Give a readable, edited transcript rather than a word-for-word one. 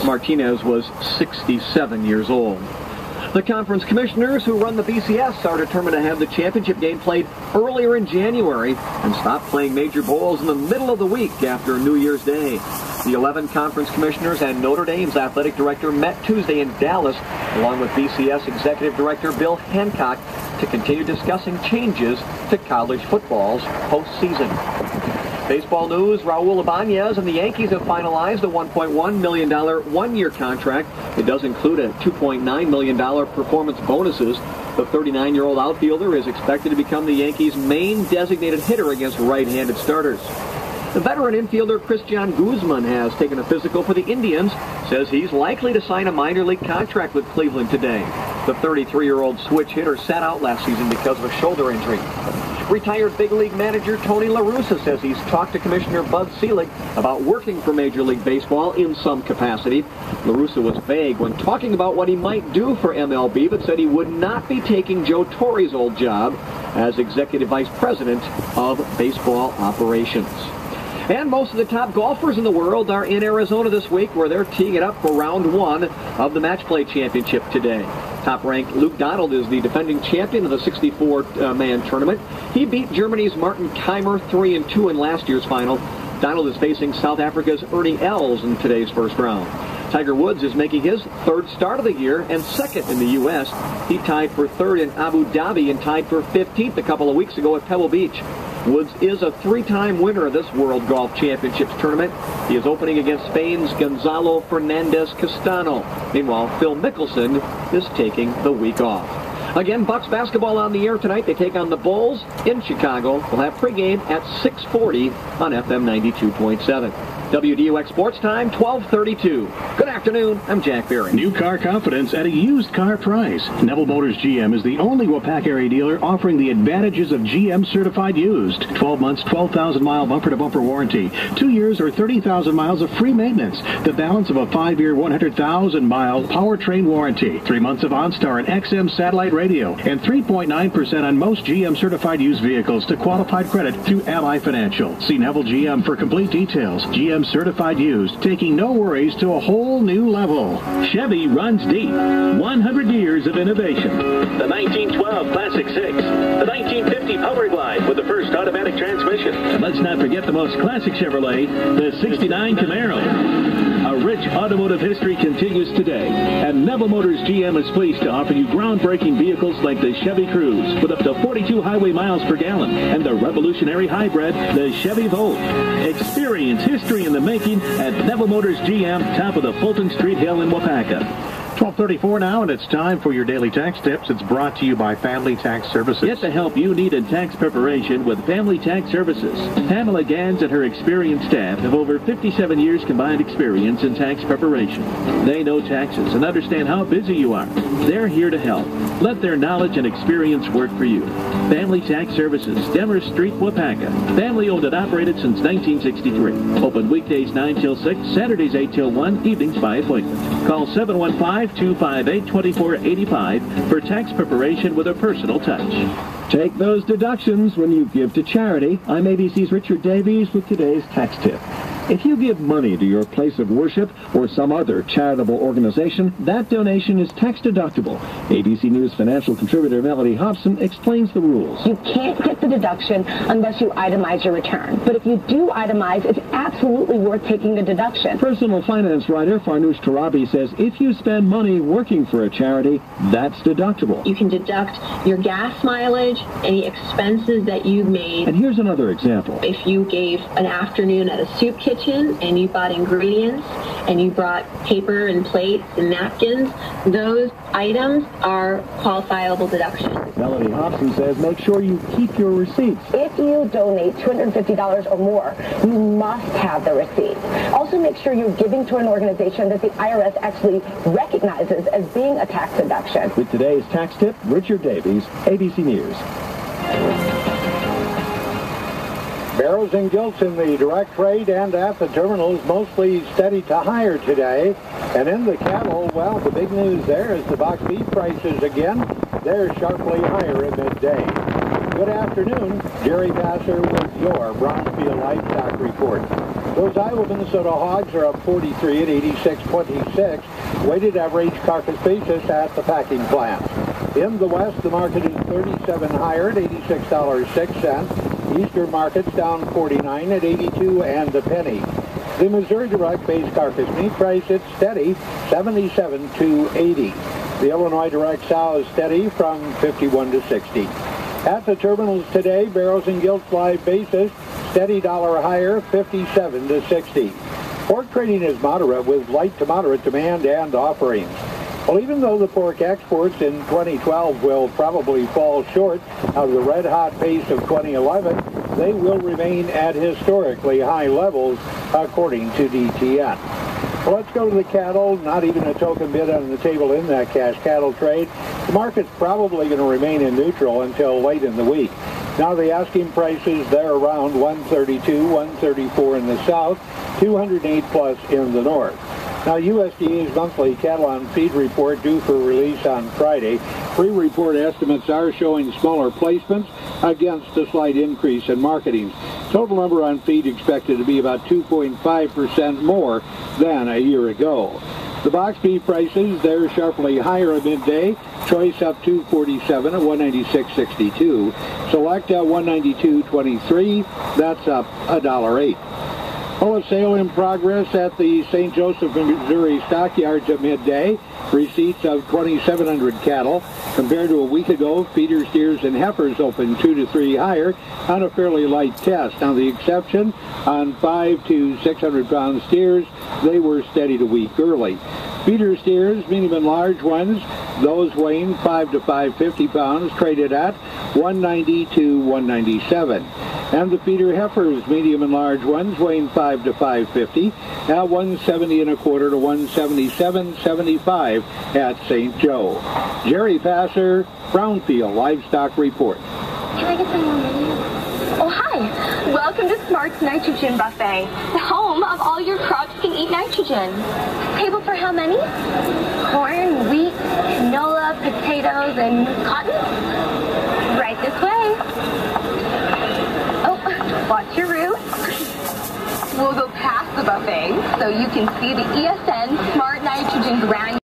Martinez was 67 years old. The conference commissioners who run the BCS are determined to have the championship game played earlier in January and stop playing major bowls in the middle of the week after New Year's Day. The 11 conference commissioners and Notre Dame's athletic director met Tuesday in Dallas, along with BCS executive director Bill Hancock, to continue discussing changes to college football's postseason. Baseball news, Raul Ibanez and the Yankees have finalized a $1.1 million one-year contract. It does include a $2.9 million performance bonuses. The 39-year-old outfielder is expected to become the Yankees' main designated hitter against right-handed starters. The veteran infielder Christian Guzman has taken a physical for the Indians, says he's likely to sign a minor league contract with Cleveland today. The 33-year-old switch hitter sat out last season because of a shoulder injury. Retired big league manager Tony La Russa says he's talked to Commissioner Bud Selig about working for Major League Baseball in some capacity. La Russa was vague when talking about what he might do for MLB, but said he would not be taking Joe Torre's old job as Executive Vice President of Baseball Operations. And most of the top golfers in the world are in Arizona this week, where they're teeing it up for round one of the Match Play Championship today. Top-ranked Luke Donald is the defending champion of the 64-man tournament. He beat Germany's Martin Keimer 3-2 in last year's final. Donald is facing South Africa's Ernie Els in today's first round. Tiger Woods is making his third start of the year and second in the U.S. He tied for third in Abu Dhabi and tied for 15th a couple of weeks ago at Pebble Beach. Woods is a three-time winner of this World Golf Championships tournament. He is opening against Spain's Gonzalo Fernandez Castano. Meanwhile, Phil Mickelson is taking the week off. Again, Bucks basketball on the air tonight. They take on the Bulls in Chicago. We'll have pregame at 6:40 on FM 92.7. WDUX Sports Time, 12:32. Good afternoon. I'm Jack Berry. New car confidence at a used car price. Neville Motors GM is the only Wapak area dealer offering the advantages of GM certified used. 12 months, 12,000-mile bumper-to-bumper warranty. 2 years or 30,000 miles of free maintenance. The balance of a 5-year, 100,000-mile powertrain warranty. 3 months of OnStar and XM satellite radio. And 3.9% on most GM certified used vehicles to qualified credit through Ally Financial. See Neville GM for complete details. GM certified used, taking no worries to a whole new level. Chevy runs deep. 100 years of innovation. The 1912 Classic 6. The 1950 Power Glide with the first automatic transmission. And let's not forget the most classic Chevrolet, the 69 Camaro. A rich automotive history continues today, and Neville Motors GM is pleased to offer you groundbreaking vehicles like the Chevy Cruze with up to 42 highway miles per gallon, and the revolutionary hybrid, the Chevy Volt. Experience history in the making at Neville Motors GM, top of the Fulton Street Hill in Wapaka. 12:34 now, and it's time for your daily tax tips. It's brought to you by Family Tax Services. Get the help you need in tax preparation with Family Tax Services. Pamela Gans and her experienced staff have over 57 years combined experience in tax preparation. They know taxes and understand how busy you are. They're here to help. Let their knowledge and experience work for you. Family Tax Services, Demers Street, Wapaka. Family owned and operated since 1963. Open weekdays 9 till 6, Saturdays 8 till 1, evenings by appointment. Call 715-258-2485 for tax preparation with a personal touch. Take those deductions when you give to charity. I'm ABC's Richard Davies with today's tax tip. If you give money to your place of worship or some other charitable organization, that donation is tax deductible. ABC News financial contributor Melody Hobson explains the rules. You can't get the deduction unless you itemize your return. But if you do itemize, it's absolutely worth taking the deduction. Personal finance writer Farnoosh Tarabi says if you spend money working for a charity, that's deductible. You can deduct your gas mileage, any expenses that you made. And here's another example. If you gave an afternoon at a soup kitchen and you bought ingredients and you brought paper and plates and napkins, those items are qualifiable deductions. Melody Hobson says make sure you keep your receipts. If you donate $250 or more, you must have the receipt. Also make sure you're giving to an organization that the IRS actually recognizes as being a tax deduction. With today's tax tip, Richard Davies, ABC News. Barrels and gilts in the direct trade and at the terminals mostly steady to higher today. And in the cattle, well, the big news there is the box beef prices again. They're sharply higher at midday. Good afternoon. Jerry Passer with your Brownsfield Livestock Report. Those Iowa Minnesota hogs are up 43 at 86.26. Weighted average carcass basis at the packing plant. In the West, the market is 37 higher at $86.06. Eastern markets down 49 at 82 and a penny. The Missouri Direct base carcass meat price, it's steady, 77 to 80. The Illinois Direct sow is steady from 51 to 60. At the terminals today, barrows and gilts live basis, steady dollar higher, 57 to 60. Pork trading is moderate with light to moderate demand and offerings. Well, even though the pork exports in 2012 will probably fall short of the red-hot pace of 2011, they will remain at historically high levels, according to DTN. Well, let's go to the cattle. Not even a token bid on the table in that cash cattle trade. The market's probably going to remain in neutral until late in the week. Now the asking prices, they're around 132, 134 in the south, 208 plus in the north. Now, USDA's monthly cattle on feed report due for release on Friday. Pre-report estimates are showing smaller placements against a slight increase in marketing. Total number on feed expected to be about 2.5% more than a year ago. The box beef prices, they're sharply higher at midday. Choice up $2.47 at $196.62. Select at $192.23. That's up $1.08. Well, a sale in progress at the St. Joseph, Missouri stockyards at midday. Receipts of 2,700 cattle. Compared to a week ago, feeder steers and heifers opened 2 to 3 higher on a fairly light test. Now, the exception on 5 to 600 pound steers, they were steady to weak early. Feeder steers, medium and large ones, those weighing 5 to 550 pounds, traded at 190 to 197. And the feeder heifers, medium and large ones, weighing 5 to 550, at 170 and a quarter to 177.75 at St. Joe. Jerry Passer, Brownfield Livestock Report. Can I get some more menu? Oh, hi. Welcome to Smart's Nitrogen Buffet, the home of all your crops can eat nitrogen. Table for how many? Corn, wheat, canola, potatoes, and cotton? Right this way. Oh, watch your route. We'll go past the buffet so you can see the ESN Smart Nitrogen Granular.